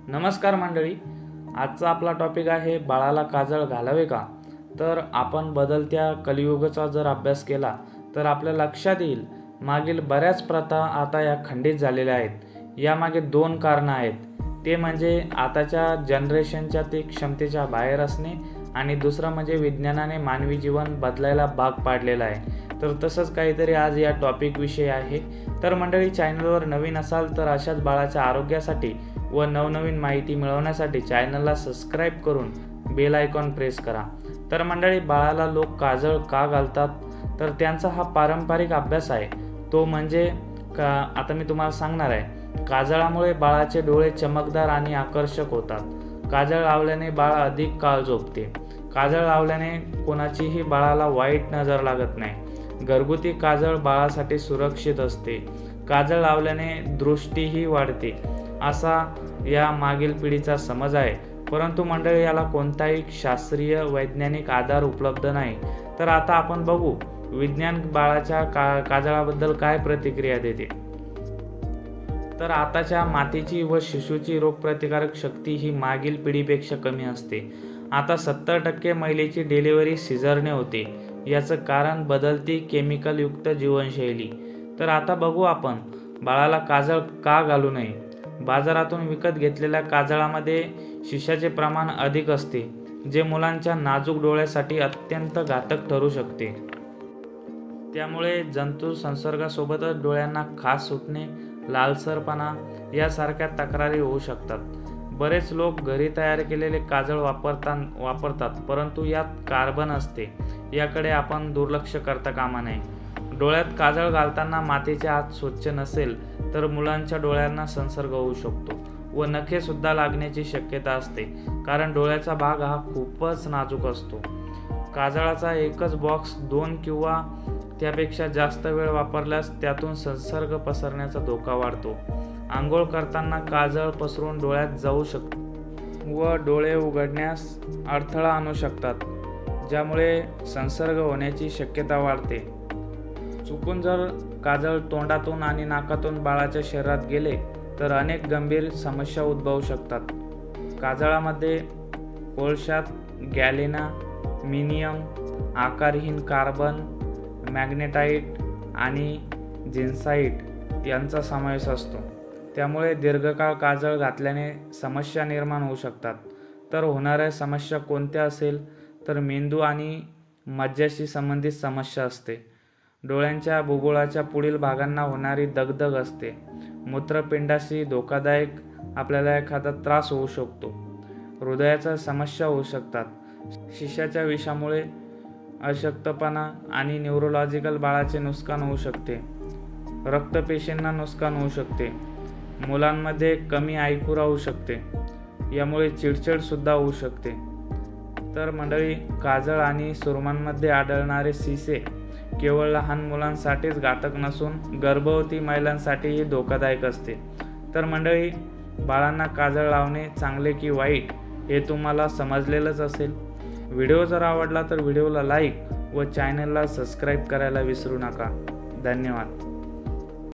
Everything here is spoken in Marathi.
नमस्कार मंडळी, आजचा आपला टॉपिक आहे बाळाला काजळ घालावे का? तर आपण बदलत्या कलियुगाचा जर अभ्यास केला तर आपल्या लक्षात येईल मागील बऱ्याच प्रथा आता या खंडित झालेल्या आहेत। यामागे दोन कारणं आहेत, ते म्हणजे आताच्या जनरेशनच्या ते क्षमतेच्या बाहेर असणे आणि दुसरं म्हणजे विज्ञानाने मानवी जीवन बदलायला भाग पाडलेला आहे। तर तसंच काहीतरी आज या टॉपिक विषयी आहे। तर मंडळी, चॅनलवर नवीन असाल तर अशाच बाळाच्या आरोग्यासाठी व नवनवीन माहिती मिळवण्यासाठी चॅनलला सबस्क्राईब करून बेल आयकॉन प्रेस करा। तर मंडळी, बाळाला लोक काजळ का घालतात? तर त्यांचा हा पारंपरिक अभ्यास आहे, तो म्हणजे आता मी तुम्हाला सांगणार आहे। काजळामुळे बाळाचे डोळे चमकदार आणि आकर्षक होतात। काजळ लावल्याने बाळ अधिक काळ झोपते। काजळ लावल्याने कोणाचीही बाळाला वाईट नजर लागत नाही। घरगुती काजळ बाळासाठी सुरक्षित असते। काजळ लावल्याने दृष्टीही वाढते, असा या मागील पिढीचा समज आहे। परंतु मंडळी, याला कोणताही शास्त्रीय वैज्ञानिक आधार उपलब्ध नाही। तर आता आपण बघू विज्ञान बाळाच्या काजळाबद्दल काय प्रतिक्रिया देते। तर आताच्या मातेची व शिशूची रोगप्रतिकारक शक्ती ही मागील पिढीपेक्षा कमी असते। आता 70% महिलेची डिलिव्हरी सिझरने होते। याचं कारण बदलती केमिकलयुक्त जीवनशैली। तर आता बघू आपण बाळाला काजळ का घालू नये। बाजारातून विकत घेतलेल्या काजळामध्ये शिशाचे प्रमाण अधिक असते, जे मुलांच्या नाजूक डोळ्यासाठी अत्यंत घातक ठरू शकते। त्यामुळे जंतू संसर्गासोबतच डोळ्यांना खाज सुटणे, लालसरपणा यासारख्या तक्रारी होऊ शकतात। बरेच लोक घरी तयार केलेले काजळ वापरतात, परंतु यात कार्बन असते, याकडे आपण दुर्लक्ष करता कामा नये। डोळ्यात काजळ घालताना मातेचे हात स्वच्छ नसेल तर मुलांच्या डोळ्यांना संसर्ग होऊ शकतो व नखे सुद्धा लागण्याची शक्यता असते, कारण डोळ्याचा भाग हा खूपच नाजूक असतो। काजळाचा एकच बॉक्स 2 किंवा त्यापेक्षा जास्त वेळ वापरल्यास त्यातून संसर्ग पसरण्याचा धोका वाढतो। आंघोळ करताना काजळ पसरून डोळ्यात जाऊ शकते व डोळे उघडण्यास अडथळा आणू शकतात, ज्यामुळे संसर्ग होण्याची शक्यता वाढते। चुकून जर काजळ तोंडातून आणि नाकातून बाळाच्या शरीरात गेले तर अनेक गंभीर समस्या उद्भवू शकतात। काजळामध्ये कोळशात गॅलिनामिनियम, आकारहीन कार्बन, मॅग्नेटाइट आणि जिन्साइट यांचा समावेश असतो। त्यामुळे दीर्घकाळ काजळ घातल्याने समस्या निर्माण होऊ शकतात। तर होणाऱ्या समस्या कोणत्या असेल तर मेंदू आणि मज्जाशी संबंधित समस्या असते। डोळ्यांच्या बुबुळाच्या पुढील भागांना होणारी दगदग असते। मूत्रपिंडाशी धोकादायक आपल्याला एखादा त्रास होऊ शकतो। हृदयाच्या समस्या होऊ शकतात। शिशाच्या विषामुळे अशक्तपणा आणि न्यूरोलॉजिकल बाळाचे नुकसान होऊ शकते। रक्तपेशींना नुकसान होऊ शकते। मुलांमध्ये कमी ऐकू राहू शकते, यामुळे चिडचिड सुद्धा होऊ शकते। तर मंडळी, काजळ आणि सुरमांमध्ये आढळणारे शिसे केवळ लहान मुलांसाठीच घातक नसून गर्भवती महिलांसाठीही धोकादायक असते। तर मंडळी, बाळांना काजळ लावणे चांगले की वाईट हे तुम्हाला समजलेलंच असेल। व्हिडिओ जर आवडला तर व्हिडिओला लाईक व चॅनलला सबस्क्राईब करायला विसरू नका। धन्यवाद।